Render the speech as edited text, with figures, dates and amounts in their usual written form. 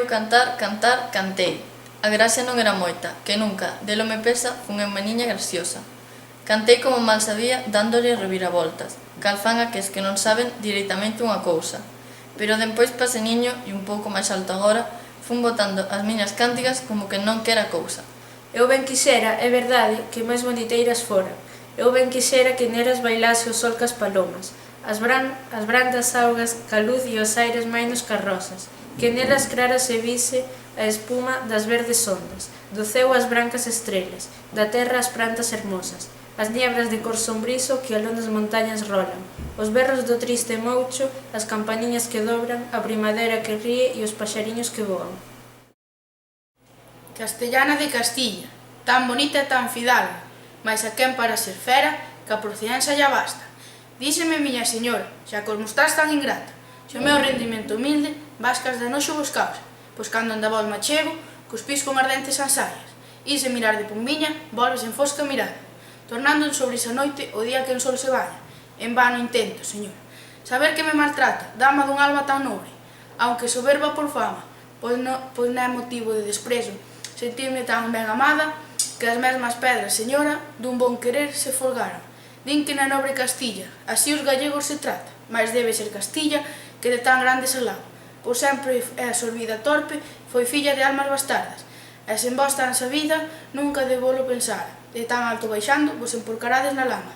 cantar, cantar, cantei. A gracia non era moita, que nunca, delo me pesa, fun unha niña graciosa. Cantei como mal sabía, dándole reviravoltas, cal fan aqueles que non saben directamente unha cousa. Pero dempois pase niño, e un pouco máis alto agora, fun botando as miñas cántigas como que non quera cousa. Eu ben quixera, é verdade, que máis boniteiras foran. Eu ben quixera que nelas bailase o sol cas palomas, as brandas augas ca luz e os aires mainos cas rosas, que nelas claras se vise a espuma das verdes ondas, do ceo as brancas estrelas, da terra as plantas hermosas, as nieblas de cor sombriso que aló nas montañas rolan, os berros do triste moucho, as campaniñas que dobran, a primavera que ríe e os paxariños que voan. Castellana de Castilla, tan bonita e tan fidalga, mais a quen para ser fera, que a procedencia lla basta. Díxeme, miña señora, xa que os mostrás tan ingrata, se o meu rendimento humilde, vascas de noxo vos causa, pois cando anda vos machego, cuspís con ardentes ansaias, e se mirar de pombiña, volves en fosca mirada, tornando sobre esa noite o día que o sol se baña. En vano intento, señora, saber que me maltrata, dama dun alma tan nobre, aunque soberba por fama, pois non é motivo de desprezo, sentirme tan ben amada, que as mesmas pedras, señora, dun bon querer se folgaran. Din que na nobre Castilla, así os gallegos se trata, mas debe ser Castilla que de tan grande se lava, pois sempre é sorbida torpe, foi filla de almas bastardas, e sen vos tan sabida, nunca de volo pensara, de tan alto baixando, vos emporcarades na lama.